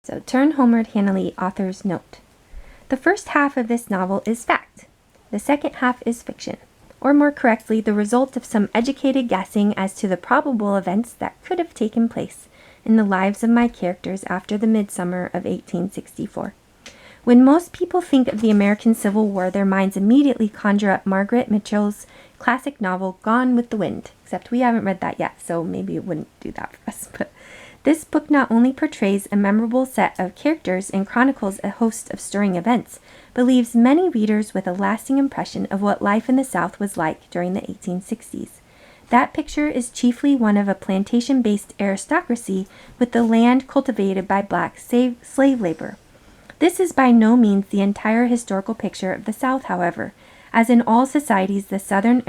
So turn homeward, Hannalee, author's note. The first half of this novel is fact. The second half is fiction, or more correctly, the result of some educated guessing as to the probable events that could have taken place in the lives of my characters after the midsummer of 1864. When most people think of the American Civil War, their minds immediately conjure up Margaret Mitchell's classic novel, Gone with the Wind, except we haven't read that yet, so maybe it wouldn't do that for us. But this book not only portrays a memorable set of characters and chronicles a host of stirring events, but leaves many readers with a lasting impression of what life in the South was like during the 1860s. That picture is chiefly one of a plantation-based aristocracy with the land cultivated by black slave labor. This is by no means the entire historical picture of the South, however. As in all societies, the Southern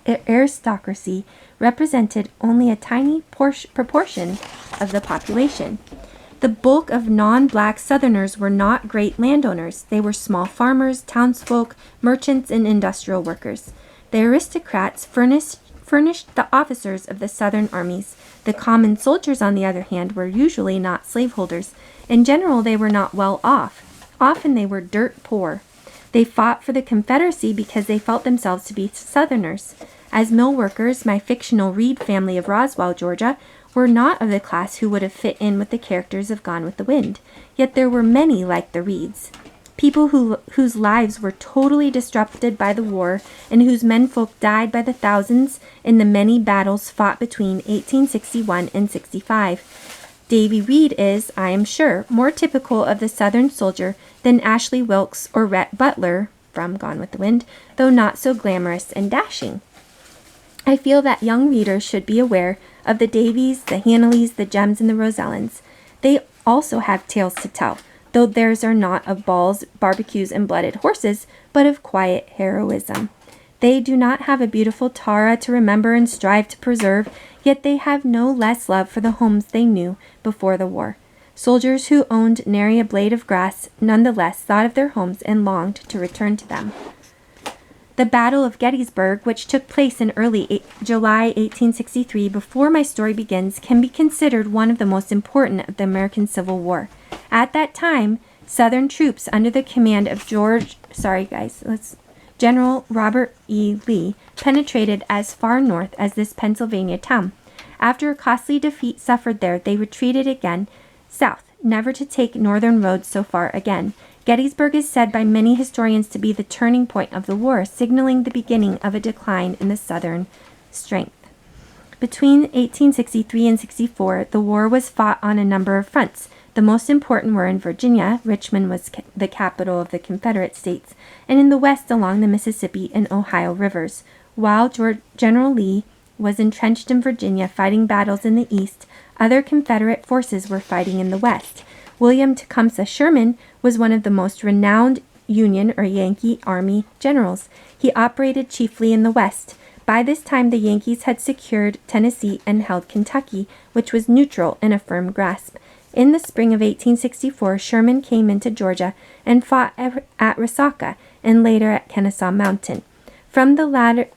aristocracy represented only a tiny proportion of the population. The bulk of non-black Southerners were not great landowners. They were small farmers, townsfolk, merchants, and industrial workers. The aristocrats furnished the officers of the Southern armies. The common soldiers, on the other hand, were usually not slaveholders. In general, they were not well off. Often they were dirt poor. They fought for the Confederacy because they felt themselves to be Southerners. As mill workers, my fictional Reed family of Roswell, Georgia, were not of the class who would have fit in with the characters of Gone with the Wind. Yet there were many like the Reeds. People whose lives were totally disrupted by the war and whose menfolk died by the thousands in the many battles fought between 1861 and 65. Davy Reed is, I am sure, more typical of the Southern soldier than Ashley Wilkes or Rhett Butler from Gone with the Wind, though not so glamorous and dashing. I feel that young readers should be aware of the Davies, the Hannalees, the Gems, and the Rosellans. They also have tales to tell, though theirs are not of balls, barbecues, and blooded horses, but of quiet heroism. They do not have a beautiful Tara to remember and strive to preserve, yet they have no less love for the homes they knew before the war. Soldiers who owned nary a blade of grass nonetheless thought of their homes and longed to return to them. The Battle of Gettysburg, which took place in early July 1863 before my story begins, can be considered one of the most important of the American Civil War. At that time, Southern troops under the command of General Robert E. Lee penetrated as far north as this Pennsylvania town. After a costly defeat suffered there, they retreated again south, never to take northern roads so far again. Gettysburg is said by many historians to be the turning point of the war, signaling the beginning of a decline in the Southern strength. Between 1863 and 64, the war was fought on a number of fronts. The most important were in Virginia. Richmond was the capital of the Confederate States, and in the west along the Mississippi and Ohio rivers. While General Lee was entrenched in Virginia fighting battles in the east, other Confederate forces were fighting in the west. William Tecumseh Sherman was one of the most renowned Union or Yankee Army generals. He operated chiefly in the west. By this time, the Yankees had secured Tennessee and held Kentucky, which was neutral in a firm grasp. In the spring of 1864, Sherman came into Georgia and fought at Resaca and later at Kennesaw Mountain. From the latter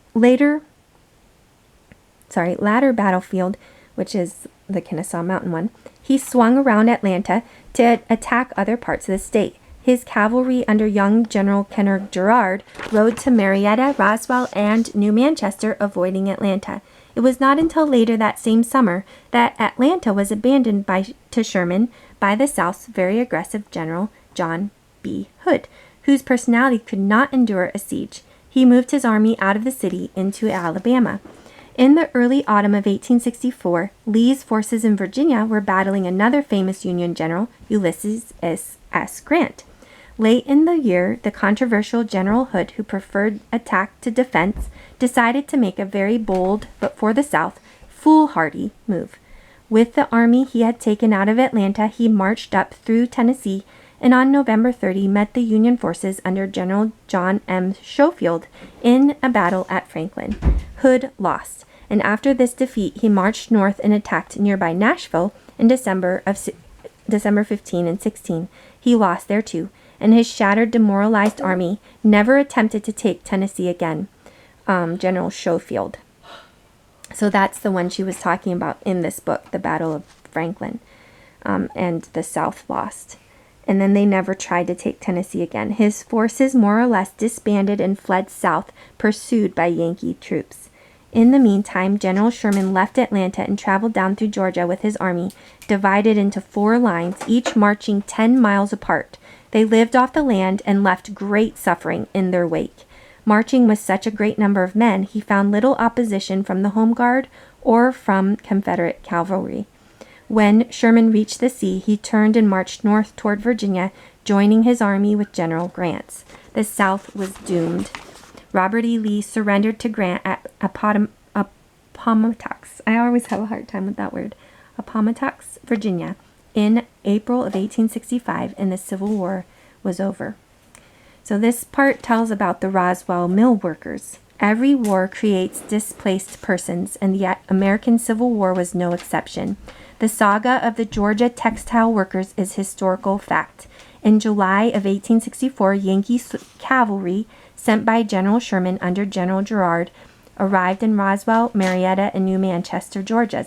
battlefield, which is the Kennesaw Mountain one, he swung around Atlanta to attack other parts of the state. His cavalry under young General Kenneth Girard rode to Marietta, Roswell, and New Manchester, avoiding Atlanta. It was not until later that same summer that Atlanta was abandoned to Sherman by the South's very aggressive General John B. Hood, whose personality could not endure a siege. He moved his army out of the city into Alabama. In the early autumn of 1864, Lee's forces in Virginia were battling another famous Union general, Ulysses S. Grant. Late in the year, the controversial General Hood, who preferred attack to defense, decided to make a very bold, but for the South, foolhardy move. With the army he had taken out of Atlanta, he marched up through Tennessee and on November 30 met the Union forces under General John M. Schofield in a battle at Franklin. Hood lost, and after this defeat he marched north and attacked nearby Nashville in December 15 and 16. He lost there too, and his shattered, demoralized army never attempted to take Tennessee again. General Schofield. So that's the one she was talking about in this book, the Battle of Franklin. and the South lost. And then they never tried to take Tennessee again. His forces more or less disbanded and fled south, pursued by Yankee troops. In the meantime, General Sherman left Atlanta and traveled down through Georgia with his army, divided into 4 lines, each marching 10 miles apart. They lived off the land and left great suffering in their wake. Marching with such a great number of men, he found little opposition from the home guard or from Confederate cavalry. When Sherman reached the sea, he turned and marched north toward Virginia, joining his army with General Grant's. The South was doomed. Robert E. Lee surrendered to Grant at Appomattox. I always have a hard time with that word. Appomattox, Virginia, in April of 1865, and the Civil War was over. So this part tells about the Roswell mill workers. Every war creates displaced persons, and the American Civil War was no exception. The saga of the Georgia textile workers is historical fact. In July of 1864, Yankee cavalry sent by General Sherman under General Girard arrived in Roswell, Marietta, and New Manchester, Georgia.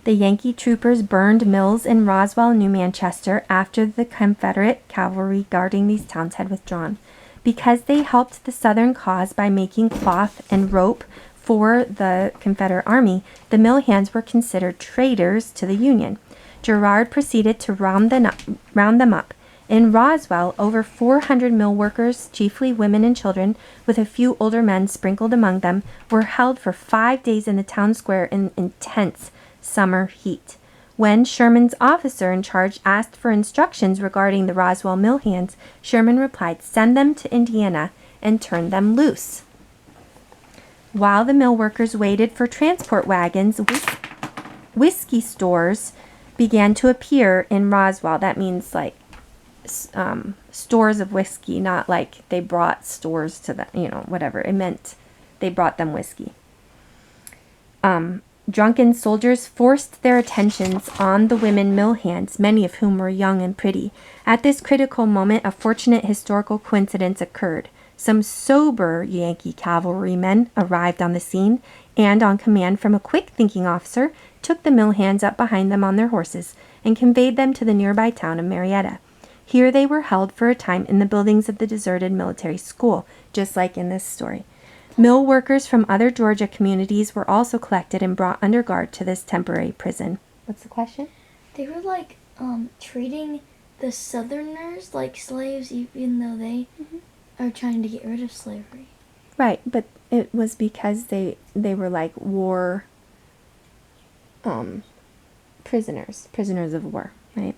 The Yankee troopers burned mills in Roswell and New Manchester after the Confederate cavalry guarding these towns had withdrawn. Because they helped the Southern cause by making cloth and rope for the Confederate Army, the mill hands were considered traitors to the Union. Girard proceeded to round them up. In Roswell, over 400 mill workers, chiefly women and children, with a few older men sprinkled among them, were held for 5 days in the town square in intense summer heat. When Sherman's officer in charge asked for instructions regarding the Roswell mill hands, Sherman replied, "Send them to Indiana and turn them loose." While the mill workers waited for transport wagons, whiskey stores began to appear in Roswell. That means like stores of whiskey, not like they brought stores to them, whatever. It meant they brought them whiskey. Drunken soldiers forced their attentions on the women mill hands, many of whom were young and pretty. At this critical moment, a fortunate historical coincidence occurred. Some sober Yankee cavalrymen arrived on the scene, and on command from a quick-thinking officer, took the mill hands up behind them on their horses and conveyed them to the nearby town of Marietta. Here they were held for a time in the buildings of the deserted military school, just like in this story. Mill workers from other Georgia communities were also collected and brought under guard to this temporary prison. What's the question? They were treating the Southerners like slaves, even though they are trying to get rid of slavery. Right, but it was because they were like war prisoners of war, right?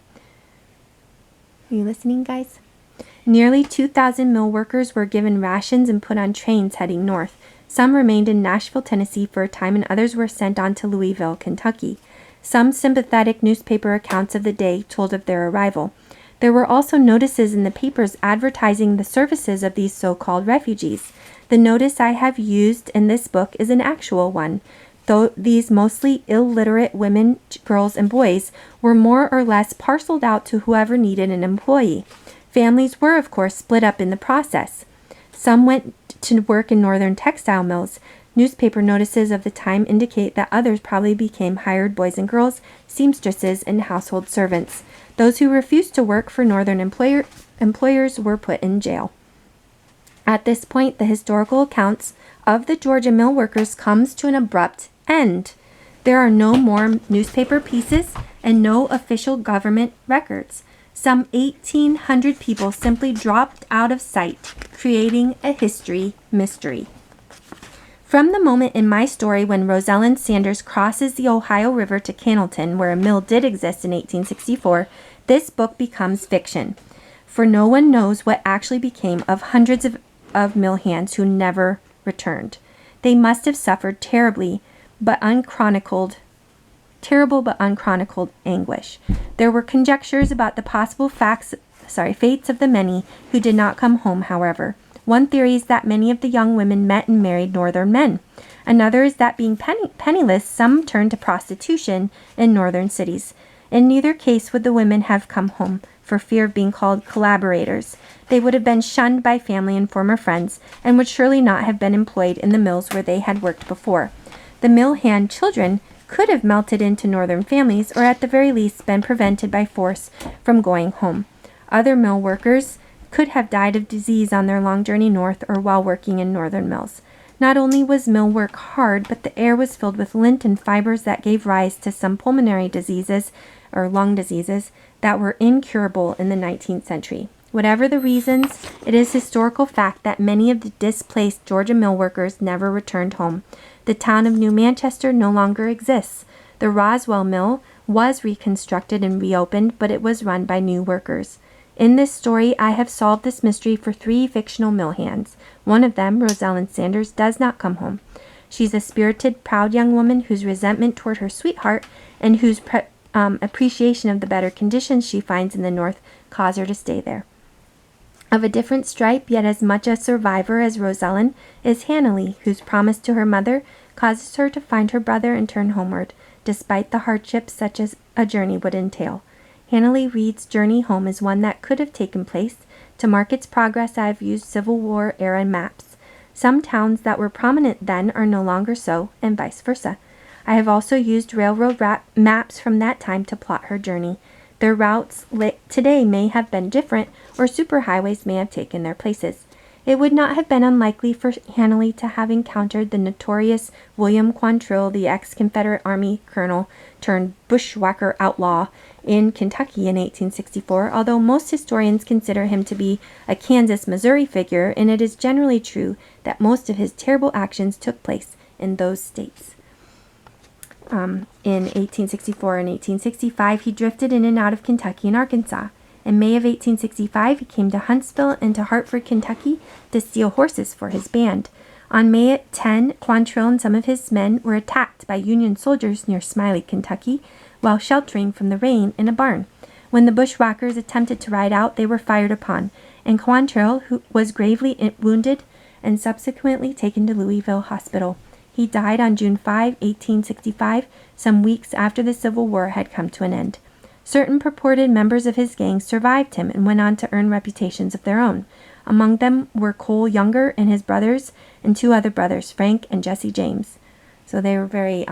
Are you listening, guys? Nearly 2,000 mill workers were given rations and put on trains heading north. Some remained in Nashville, Tennessee for a time, and others were sent on to Louisville, Kentucky. Some sympathetic newspaper accounts of the day told of their arrival. There were also notices in the papers advertising the services of these so-called refugees. The notice I have used in this book is an actual one, though these mostly illiterate women, girls, and boys were more or less parceled out to whoever needed an employee. Families were, of course, split up in the process. Some went to work in northern textile mills. Newspaper notices of the time indicate that others probably became hired boys and girls, seamstresses, and household servants. Those who refused to work for northern employers were put in jail. At this point, the historical accounts of the Georgia mill workers comes to an abrupt end. There are no more newspaper pieces and no official government records. Some 1,800 people simply dropped out of sight, creating a history mystery. From the moment in my story when Rosalind Sanders crosses the Ohio River to Cannelton, where a mill did exist in 1864, this book becomes fiction. For no one knows what actually became of hundreds of mill hands who never returned. They must have suffered terrible but unchronicled anguish. There were conjectures about the possible fates of the many who did not come home, however. One theory is that many of the young women met and married northern men. Another is that being penniless, some turned to prostitution in northern cities. In neither case would the women have come home for fear of being called collaborators. They would have been shunned by family and former friends, and would surely not have been employed in the mills where they had worked before. The mill hand children could have melted into Northern families, or at the very least been prevented by force from going home. Other mill workers could have died of disease on their long journey north or while working in northern mills. Not only was mill work hard, but the air was filled with lint and fibers that gave rise to some pulmonary diseases or lung diseases that were incurable in the 19th century. Whatever the reasons, it is historical fact that many of the displaced Georgia mill workers never returned home. The town of New Manchester no longer exists. The Roswell Mill was reconstructed and reopened, but it was run by new workers. In this story, I have solved this mystery for 3 fictional mill hands. One of them, Rosalind Sanders, does not come home. She's a spirited, proud young woman whose resentment toward her sweetheart and whose appreciation of the better conditions she finds in the North cause her to stay there. Of a different stripe, yet as much a survivor as Rosalind, is Hannalee, whose promise to her mother causes her to find her brother and turn homeward, despite the hardships such as a journey would entail. Hannalee Reid's journey home is one that could have taken place. To mark its progress, I have used Civil War era maps. Some towns that were prominent then are no longer so, and vice versa. I have also used railroad maps from that time to plot her journey. Their routes today may have been different, or superhighways may have taken their places. It would not have been unlikely for Hannalee to have encountered the notorious William Quantrill, the ex-Confederate Army colonel turned bushwhacker outlaw, in Kentucky in 1864, although most historians consider him to be a Kansas-Missouri figure, and it is generally true that most of his terrible actions took place in those states. In 1864 and 1865, he drifted in and out of Kentucky and Arkansas. In May of 1865, he came to Huntsville and to Hartford, Kentucky, to steal horses for his band. On May 10, Quantrill and some of his men were attacked by Union soldiers near Smiley, Kentucky, while sheltering from the rain in a barn. When the bushwhackers attempted to ride out, they were fired upon, and Quantrill, who was gravely wounded and subsequently taken to Louisville Hospital. He died on June 5, 1865, some weeks after the Civil War had come to an end. Certain purported members of his gang survived him and went on to earn reputations of their own. Among them were Cole Younger and his brothers, and 2 other brothers, Frank and Jesse James. So they were very